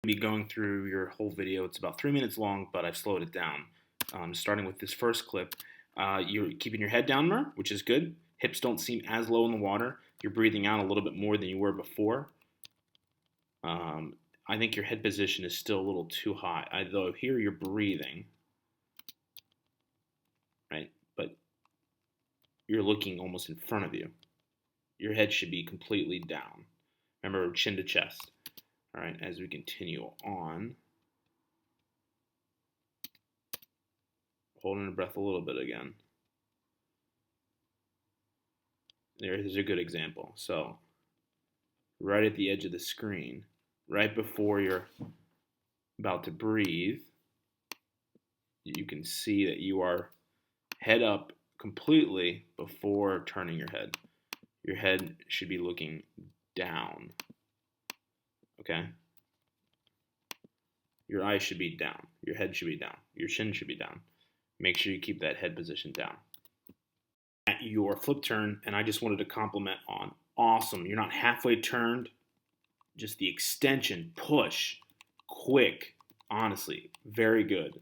be going through your whole video. It's about 3 minutes long, but I've slowed it down. Starting with this first clip, you're keeping your head down more, which is good. Hips don't seem as low in the water. You're breathing out a little bit more than you were before. I think your head position is still a little too high. Though here you're breathing, right? But you're looking almost in front of you. Your head should be completely down. Remember, chin to chest. All right, as we continue on, holding the breath a little bit again. There's a good example. So, right at the edge of the screen, right before you're about to breathe, you can see that you are head up completely before turning your head. Your head should be looking down. Okay? Your eyes should be down. Your head should be down. Your chin should be down. Make sure you keep that head position down. At your flip turn, and I just wanted to compliment on awesome. You're not halfway turned. Just the extension, push, quick. Honestly, very good.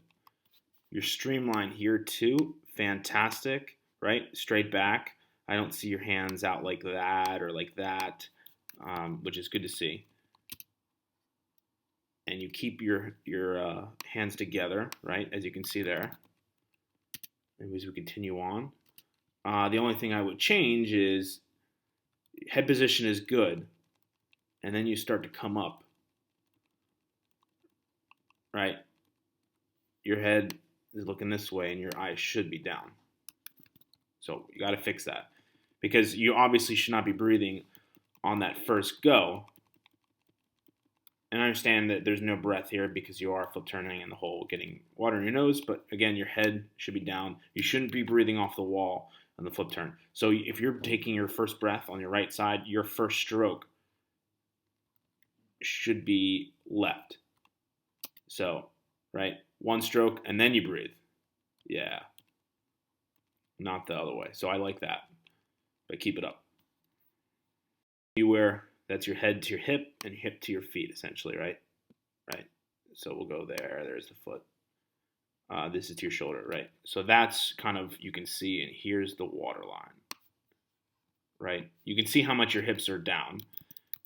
Your streamline here too, fantastic, right? Straight back. I don't see your hands out like that or like that, which is good to see. And you keep your hands together, right? As you can see there. And as we continue on, the only thing I would change is head position is good, and then you start to come up, right? Your head is looking this way, and your eyes should be down. So you got to fix that, because you obviously should not be breathing on that first go. And I understand that there's no breath here because you are flip turning and the whole getting water in your nose, but again, your head should be down. You shouldn't be breathing off the wall on the flip turn. So if you're taking your first breath on your right side, your first stroke should be left. So, right, one stroke and then you breathe. Yeah, not the other way. So I like that, but keep it up. Beware. That's your head to your hip and your hip to your feet, essentially, right? Right. So we'll go there. There's the foot. This is to your shoulder, right? So that's kind of, you can see, and here's the water line, right? You can see how much your hips are down.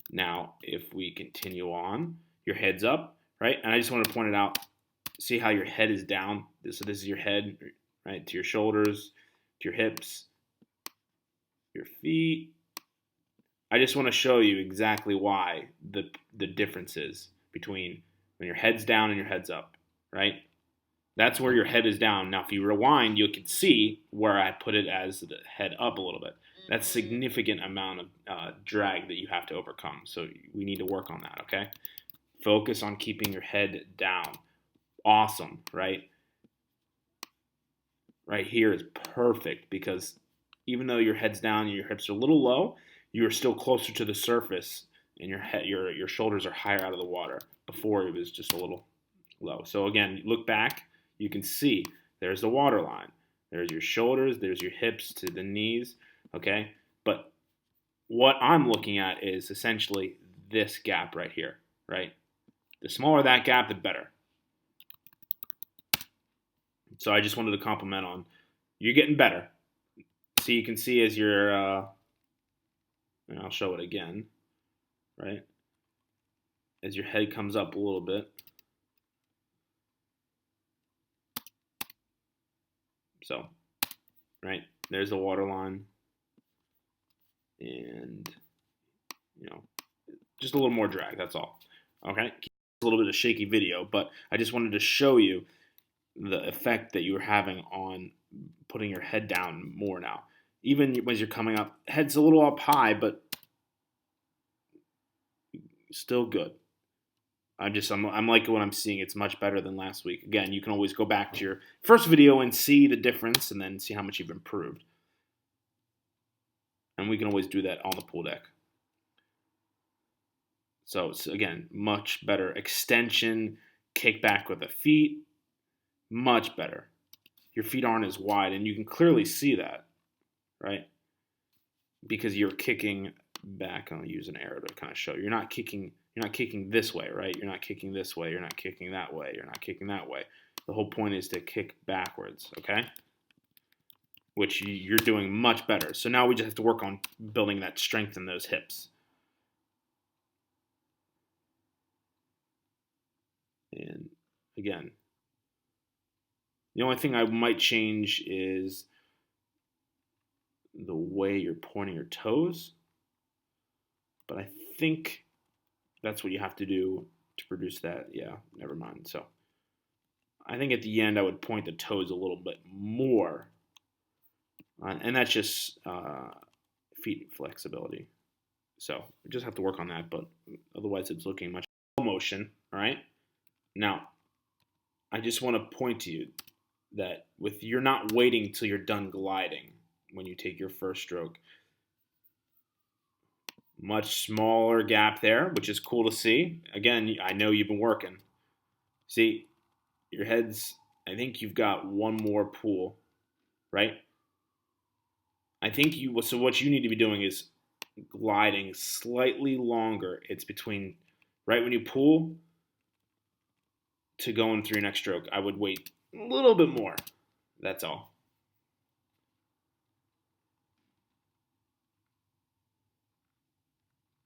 Now, if we continue on, your head's up, right? And I just want to point it out. See how your head is down? So this is your head, right? To your shoulders, to your hips, your feet. I just want to show you exactly why the difference is between when your head's down and your head's up, right? That's where your head is down. Now, if you rewind, you can see where I put it as the head up a little bit. That's a significant amount of drag that you have to overcome. So we need to work on that, okay? Focus on keeping your head down. Awesome, right? Right here is perfect because even though your head's down and your hips are a little low, you are still closer to the surface, and your shoulders are higher out of the water. Before it was just a little low. So again, look back, you can see there's the water line. There's your shoulders, there's your hips to the knees, okay? But what I'm looking at is essentially this gap right here, right? The smaller that gap, the better. So I just wanted to compliment on, you're getting better. So you can see as you're, and I'll show it again, right? As your head comes up a little bit. So, right, there's the water line. And, just a little more drag, that's all. Okay? It's a little bit of shaky video, but I just wanted to show you the effect that you're having on putting your head down more now. Even when you're coming up, head's a little up high, but still good. I'm liking what I'm seeing. It's much better than last week. Again, you can always go back to your first video and see the difference and then see how much you've improved. And we can always do that on the pool deck. So it's, again, much better. Extension, kick back with the feet, much better. Your feet aren't as wide, and you can clearly see that, right? Because you're kicking back. I'll use an arrow to kind of show. You're not kicking You're not kicking this way, right? You're not kicking this way. You're not kicking that way. You're not kicking that way. The whole point is to kick backwards, okay? Which you're doing much better. So now we just have to work on building that strength in those hips. And again, the only thing I might change is the way you're pointing your toes. But I think that's what you have to do to produce that. Yeah, never mind. So I think at the end I would point the toes a little bit more. And that's just feet flexibility. So we just have to work on that, but otherwise it's looking much motion, all right? Now, I just want to point to you that you're not waiting till you're done gliding when you take your first stroke. Much smaller gap there, which is cool to see. Again, I know you've been working. See, your head's, I think you've got one more pull, right? I think so what you need to be doing is gliding slightly longer. It's between, right when you pull to going through your next stroke, I would wait a little bit more. That's all.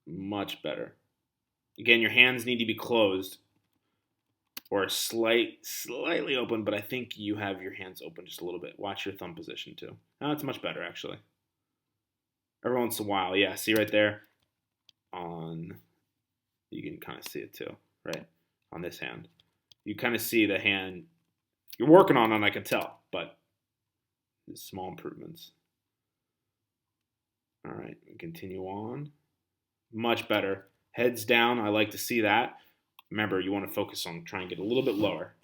Much better. Again, your hands need to be closed or slightly open, but I think you have your hands open just a little bit. Watch your thumb position too. Now it's much better actually. Every once in a while, yeah, see right there you can kind of see it too, right? On this hand. You kind of see the hand you're working on it, I can tell, but small improvements. All right, continue on. Much better. Heads down, I like to see that. Remember, you want to focus on trying to get a little bit lower.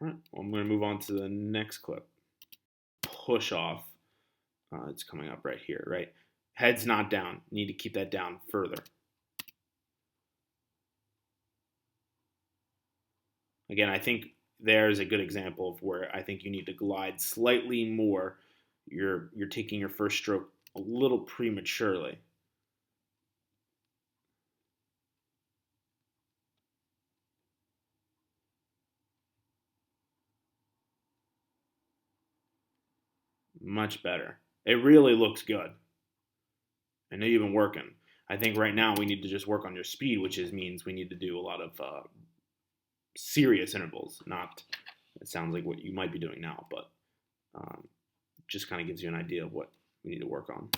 All right, well, I'm going to move on to the next clip. Push off. It's coming up right here, right? Head's not down. Need to keep that down further. Again, I think there's a good example of where I think you need to glide slightly more. You're taking your first stroke a little prematurely. Much better. It really looks good. I know you've been working. I think right now we need to just work on your speed, which means we need to do a lot of serious intervals. Not, it sounds like what you might be doing now, but just kind of gives you an idea of what we need to work on.